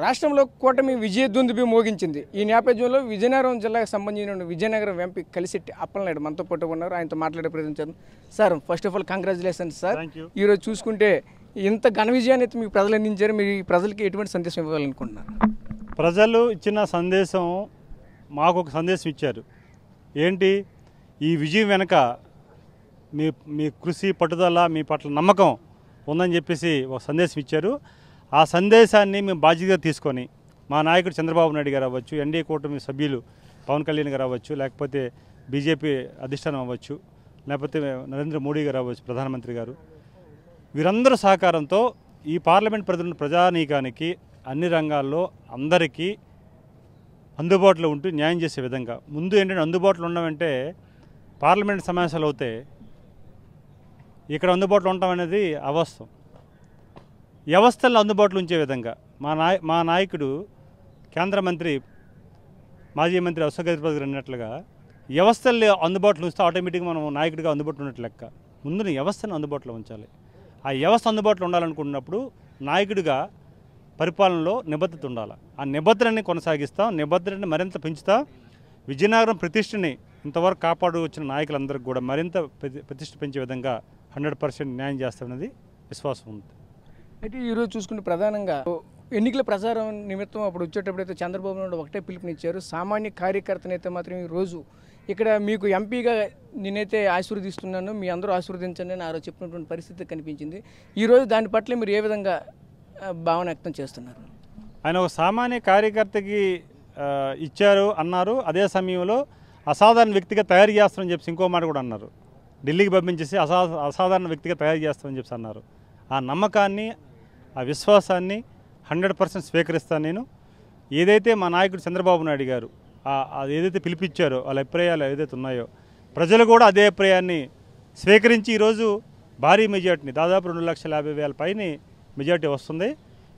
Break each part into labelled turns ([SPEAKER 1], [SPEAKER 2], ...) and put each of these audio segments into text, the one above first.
[SPEAKER 1] రాష్ట్రంలో కూటమి విజయదుందుబి మోగించింది. ఈ నేపథ్యంలో విజయనగరం జిల్లాకు సంబంధించిన విజయనగరం ఎంపీ కలిశెట్టి అప్పలనాయుడు మనతో పాటు ఉన్నారు. ఆయనతో మాట్లాడే ప్రయత్నం చేద్దాం. Sir, first of all congratulations sir. ఈరోజు చూసుకుంటే ఇంత ఘన విజయాన్ని అయితే మీకు ప్రజలు అందించారు. మీరు ఈ ప్రజలకి ఎటువంటి సందేశం ఇవ్వాలనుకుంటున్నారు?
[SPEAKER 2] ప్రజలు ఇచ్చిన సందేశం మాకు ఒక సందేశం ఇచ్చారు. ఏంటి, ఈ విజయం వెనక మీ కృషి, పట్టుదల, మీ పట్ల నమ్మకం ఉందని చెప్పేసి ఒక సందేశం ఇచ్చారు. ఆ సందేశాన్ని మేము బాధ్యతగా తీసుకొని మా నాయకుడు చంద్రబాబు నాయుడు గారు అవ్వచ్చు, ఎన్డీఏ కూటమి సభ్యులు పవన్ కళ్యాణ్ గారు అవ్వచ్చు, లేకపోతే బీజేపీ అధిష్టానం అవ్వచ్చు, లేకపోతే నరేంద్ర మోడీ గారు అవ్వచ్చు, ప్రధానమంత్రి గారు, వీరందరూ సహకారంతో ఈ పార్లమెంట్ ప్రజానీకానికి అన్ని రంగాల్లో అందరికీ అందుబాటులో ఉంటూ న్యాయం చేసే విధంగా, ముందు ఏంటంటే అందుబాటులో ఉండమంటే పార్లమెంట్ సమావేశాలు అవుతాయి, ఇక్కడ అందుబాటులో ఉండటం అనేది అవాస్తవం. వ్యవస్థలను అందుబాటులో ఉంచే విధంగా మా నాయకుడు కేంద్ర మంత్రి, మాజీ మంత్రి అశోక్ గజపతి గారు అన్నట్లుగా వ్యవస్థల్ని అందుబాటులో ఉంచితే ఆటోమేటిక్గా మనం నాయకుడిగా అందుబాటులో ఉన్నట్లు లెక్క. ముందు వ్యవస్థను అందుబాటులో ఉంచాలి. ఆ వ్యవస్థ అందుబాటులో ఉండాలనుకున్నప్పుడు నాయకుడిగా పరిపాలనలో నిబద్ధత ఉండాలి. ఆ నిబద్ధతని కొనసాగిస్తాం, నిబద్ధతని మరింత పెంచుతాం. విజయనగరం ప్రతిష్టని ఇంతవరకు కాపాడు వచ్చిన నాయకులందరికీ కూడా మరింత ప్రతిష్ట పెంచే విధంగా 100% న్యాయం చేస్తామనేది విశ్వాసం ఉంది.
[SPEAKER 1] అయితే ఈరోజు చూసుకుంటే ప్రధానంగా ఎన్నికల ప్రచారం నిమిత్తం అప్పుడు వచ్చేటప్పుడైతే చంద్రబాబు నాయుడు ఒకటే పిలుపునిచ్చారు, సామాన్య కార్యకర్తనైతే మాత్రం ఈరోజు ఇక్కడ మీకు ఎంపీగా నేనైతే ఆశీర్వదిస్తున్నాను, మీ అందరూ ఆశీర్వదించండి అని ఆ రోజు చెప్పినటువంటి పరిస్థితి కనిపించింది. ఈరోజు దాని పట్ల మీరు ఏ విధంగా భావన వ్యక్తం చేస్తున్నారు?
[SPEAKER 2] ఆయన ఒక సామాన్య కార్యకర్తకి ఇచ్చారు అన్నారు. అదే సమయంలో అసాధారణ వ్యక్తిగా తయారు చేస్తామని చెప్పి ఇంకో మాట కూడా అన్నారు. ఢిల్లీకి పంపించేసి అసాధారణ వ్యక్తిగా తయారు చేస్తామని చెప్పి అన్నారు. ఆ నమ్మకాన్ని, ఆ విశ్వాసాన్ని 100% స్వీకరిస్తాను నేను. ఏదైతే మా నాయకుడు చంద్రబాబు నాయుడు గారు అది ఏదైతే పిలిపించారో, వాళ్ళ అభిప్రాయాలు ఏదైతే ఉన్నాయో, ప్రజలు కూడా అదే అభిప్రాయాన్ని స్వీకరించి ఈరోజు భారీ మెజార్టీని దాదాపు 2,50,000 పైన మెజార్టీ వస్తుంది.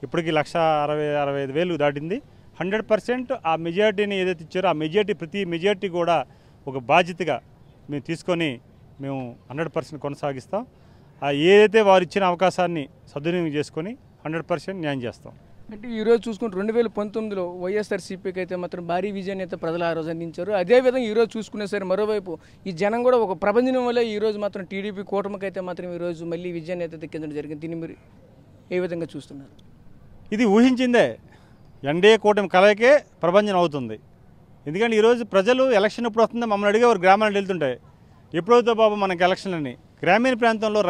[SPEAKER 2] ఇప్పటికి 1,65,000 దాటింది. 100% ఆ మెజార్టీని ఏదైతే ఇచ్చారో ఆ మెజార్టీ, ప్రతి మెజార్టీ కూడా ఒక బాధ్యతగా మేము తీసుకొని మేము 100% కొనసాగిస్తాం. ఏదైతే వారు ఇచ్చిన అవకాశాన్ని సద్వినియోగం చేసుకొని 100% న్యాయం చేస్తాం.
[SPEAKER 1] అంటే ఈరోజు చూసుకుంటే 2019లో వైఎస్ఆర్సీపీకి అయితే మాత్రం భారీ విజయాన్ని అయితే ప్రజలు ఆ రోజు అందించారు. అదేవిధంగా ఈరోజు చూసుకునే సరే మరోవైపు ఈ జనం కూడా ఒక ప్రభంజనం వల్ల ఈరోజు మాత్రం టీడీపీ కూటమికి అయితే మాత్రం ఈరోజు మళ్ళీ విజయాన్ని అయితే దక్కించడం జరిగింది. దీన్ని మీరు ఏ విధంగా చూస్తున్నారు?
[SPEAKER 2] ఇది ఊహించిందే. ఎన్డీఏ కూటమి కలయికే ప్రభంజనం అవుతుంది. ఎందుకంటే ఈరోజు ప్రజలు ఎలక్షన్ ఎప్పుడు వస్తుందో మమ్మల్ని అడిగేవారు. గ్రామాలకు వెళ్తుంటాయి, ఎప్పుడవుతా బాబు మనకి ఎలక్షన్లని. గ్రామీణ ప్రాంతంలో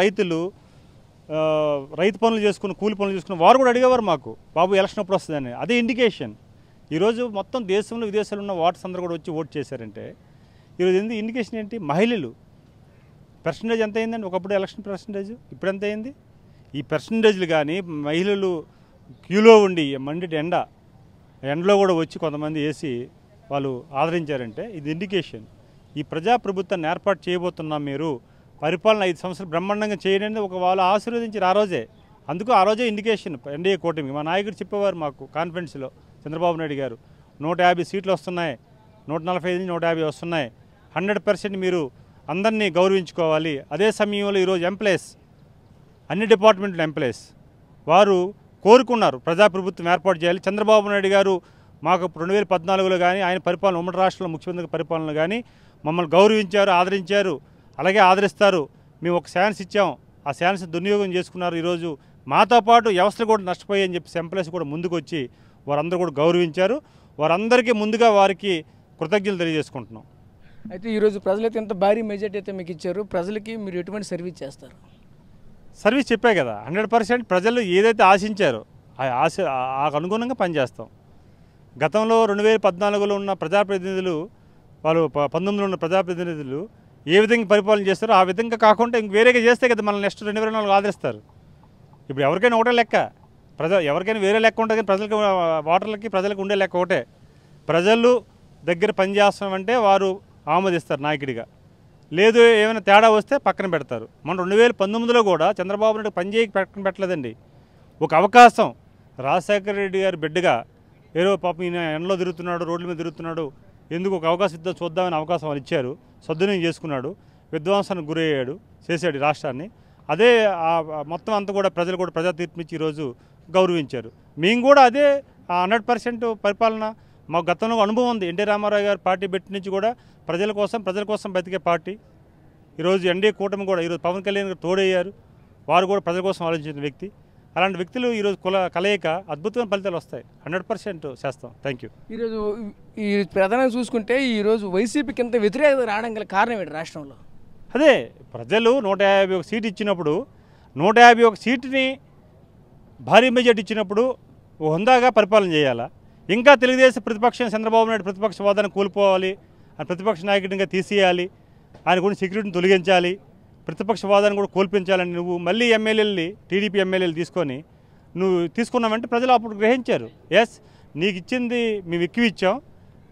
[SPEAKER 2] రైతు పనులు చేసుకుని, కూలి పనులు చేసుకుని వారు కూడా అడిగేవారు మాకు, బాబు ఎలక్షన్ ఎప్పుడు వస్తుందని. అదే ఇండికేషన్. ఈరోజు మొత్తం దేశంలో విదేశాల్లో ఉన్న ఓటర్స్ అందరూ కూడా వచ్చి ఓటు చేశారంటే ఈరోజు ఇండికేషన్ ఏంటి? మహిళలు పర్సంటేజ్ ఎంత అయిందండి? ఒకప్పుడు ఎలక్షన్ పర్సంటేజ్, ఇప్పుడు ఎంత అయింది? ఈ పర్సంటేజ్లు కానీ మహిళలు క్యూలో ఉండి మండి ఎండలో కూడా వచ్చి కొంతమంది వేసి వాళ్ళు ఆదరించారంటే ఇది ఇండికేషన్. ఈ ప్రజాప్రభుత్వాన్ని ఏర్పాటు చేయబోతున్నాం, మీరు పరిపాలన 5 సంవత్సరాలు బ్రహ్మాండంగా చేయడానికి ఒక వాళ్ళు ఆశీర్వదించారు ఆ రోజే. అందుకు ఆ రోజే ఇండికేషన్ ఎన్డీఏ కూటమి. మా నాయకుడు చెప్పేవారు మాకు కాన్ఫరెన్స్లో, చంద్రబాబు నాయుడు గారు, 150 సీట్లు వస్తున్నాయి, 145 నుంచి 150 వస్తున్నాయి, 100% మీరు అందరినీ గౌరవించుకోవాలి. అదే సమయంలో ఈరోజు ఎంప్లాయీస్, అన్ని డిపార్ట్మెంట్ల ఎంప్లాయీస్ వారు కోరుకున్నారు ప్రజాప్రభుత్వం ఏర్పాటు చేయాలి. చంద్రబాబు నాయుడు గారు మాకు 2014లో కానీ ఆయన పరిపాలన, ఉమ్మడి రాష్ట్రంలో ముఖ్యమంత్రి పరిపాలన కానీ మమ్మల్ని గౌరవించారు, ఆదరించారు, అలాగే ఆదరిస్తారు. మేము ఒక ఛాన్స్ ఇచ్చాం, ఆ ఛాన్స్ దుర్వినియోగం చేసుకున్నారు. ఈరోజు మాతో పాటు వ్యవస్థలు కూడా నష్టపోయాయని చెప్పి ఎంప్లాయీస్ కూడా ముందుకు వచ్చి వారందరూ కూడా గౌరవించారు. వారందరికీ ముందుగా వారికి కృతజ్ఞతలు తెలియజేసుకుంటున్నాం.
[SPEAKER 1] అయితే ఈరోజు ప్రజలైతే ఎంత భారీ మెజార్టీ అయితే మీకు ఇచ్చారు, ప్రజలకి మీరు ఎటువంటి సర్వీస్ చేస్తారు?
[SPEAKER 2] సర్వీస్ చెప్పే కదా, 100% ప్రజలు ఏదైతే ఆశించారో ఆ అనుగుణంగా పనిచేస్తాం. గతంలో 2014లో ఉన్న ప్రజాప్రతినిధులు, వాళ్ళు 19లో ఉన్న ప్రజాప్రతినిధులు ఏ విధంగా పరిపాలన చేస్తారో ఆ విధంగా కాకుండా ఇంక వేరేగా చేస్తే కదా మనల్ని నెక్స్ట్ 2024 ఆదరిస్తారు. ఇప్పుడు ఎవరికైనా ఒకటే లెక్క, ఎవరికైనా వేరే లెక్క ఉంటుంది, కానీ ప్రజలకు, ఓటర్లకి ప్రజలకు ఉండే లెక్క ఒకటే. ప్రజలు దగ్గర పనిచేస్తామంటే వారు ఆమోదిస్తారు నాయకుడిగా, లేదు ఏమైనా తేడా వస్తే పక్కన పెడతారు. మన 2019లో కూడా చంద్రబాబు నాయుడు పనిచేయక పక్కన పెట్టలేదండి. ఒక అవకాశం, రాజశేఖర రెడ్డి గారి బిడ్డగా ఏదో పాపం ఈయన ఎండలో తిరుగుతున్నాడు, రోడ్ల మీద తిరుగుతున్నాడు, ఎందుకు ఒక అవకాశం ఇద్దాం చూద్దామని అవకాశం వాళ్ళు ఇచ్చారు, సద్వినియోగం చేసుకున్నాడు, విధ్వంసానికి గురయ్యాడు, చేశాడు రాష్ట్రాన్ని. అదే మొత్తం అంతా కూడా ప్రజలు కూడా ప్రజా తీర్పునిచ్చి ఈరోజు గౌరవించారు. మేము కూడా అదే ఆ 100% పరిపాలన మాకు గతంలో అనుభవం ఉంది. ఎన్టీ రామారావు గారు పార్టీ పెట్టి నుంచి కూడా ప్రజల కోసం బతికే పార్టీ. ఈరోజు ఎన్డీఏ కూటమి కూడా ఈరోజు పవన్ కళ్యాణ్ గారు తోడయ్యారు. వారు కూడా ప్రజల కోసం ఆలోచించిన వ్యక్తి. అలాంటి వ్యక్తులు ఈరోజు కలయిక అద్భుతమైన ఫలితాలు వస్తాయి. 100% చేస్తాం. Thank you.
[SPEAKER 1] ఈరోజు ఈ ప్రధానంగా చూసుకుంటే ఈరోజు వైసీపీకి ఇంత వ్యతిరేకత రావడం గల కారణం ఏంటి రాష్ట్రంలో?
[SPEAKER 2] అదే ప్రజలు 151 సీటు ఇచ్చినప్పుడు 151 సీటుని భారీ మెజార్టీ ఇచ్చినప్పుడు హుందాగా పరిపాలన చేయాలా? ఇంకా తెలుగుదేశం ప్రతిపక్షం చంద్రబాబు నాయుడు ప్రతిపక్ష హోదాను కోల్పోవాలి, ఆ ప్రతిపక్ష నాయకుడిగా తీసేయాలి, ఆయన కూడా సెక్యూరిటీని తొలగించాలి, ప్రతిపక్ష హోదాను కూడా కోల్పించాలని నువ్వు మళ్ళీ ఎమ్మెల్యేలని టీడీపీ ఎమ్మెల్యేలు తీసుకొని నువ్వు తీసుకున్నావంటే ప్రజలు అప్పుడు గ్రహించారు. ఎస్ నీకు ఇచ్చింది మేము ఎక్కువ ఇచ్చాం,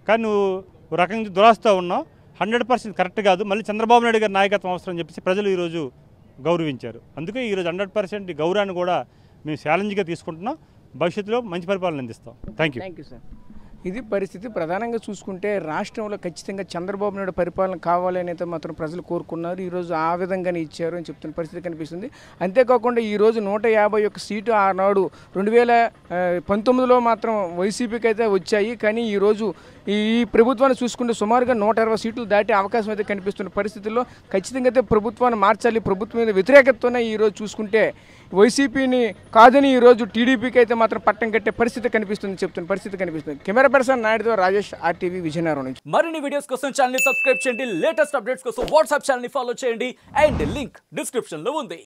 [SPEAKER 2] కానీ నువ్వు ఒక రకంగా దురాస్తా ఉన్నావు, 100% కరెక్ట్ కాదు, మళ్ళీ చంద్రబాబు నాయుడు గారి నాయకత్వం అవసరం అని చెప్పేసి ప్రజలు ఈరోజు గౌరవించారు. అందుకే ఈరోజు 100% గౌరవాన్ని కూడా మేము ఛాలెంజ్గా తీసుకుంటున్నాం. భవిష్యత్తులో మంచి పరిపాలన అందిస్తాం. Thank you
[SPEAKER 1] sir. ఇది పరిస్థితి. ప్రధానంగా చూసుకుంటే రాష్ట్రంలో ఖచ్చితంగా చంద్రబాబు నాయుడు పరిపాలన కావాలని అయితే మాత్రం ప్రజలు కోరుకున్నారు. ఈరోజు ఆ విధంగానే ఇచ్చారు అని చెప్తున్న పరిస్థితి కనిపిస్తుంది. అంతేకాకుండా ఈరోజు 151 సీటు ఆనాడు 2019లో మాత్రం వైసీపీకి అయితే వచ్చాయి. కానీ ఈరోజు ఈ ప్రభుత్వాన్ని చూసుకుంటే సుమారుగా 120 సీట్లు దాటే అవకాశం అయితే కనిపిస్తున్న పరిస్థితుల్లో ఖచ్చితంగా అయితే ప్రభుత్వాన్ని మార్చాలి. ప్రభుత్వం మీద వ్యతిరేకతతోనే ఈరోజు చూసుకుంటే వైసీపీని కాదని ఈరోజు టీడీపీకి అయితే మాత్రం పట్టం కట్టే పరిస్థితి చెప్తున్న పరిస్థితి కనిపిస్తుంది. కెమెరా పర్సన్ నాయుడుతో రాజేష్, RTV విజయనగరం నుంచి.
[SPEAKER 3] మరిన్ని వీడియోస్ కోసం ఛానల్ ని సబ్స్క్రైబ్ చేయండి. లేటెస్ట్ అప్డేట్స్ కోసం వాట్సాప్ ఛానల్ ని ఫాలో చేయండి. అండ్ లింక్ డిస్క్రిప్షన్ లో ఉంది.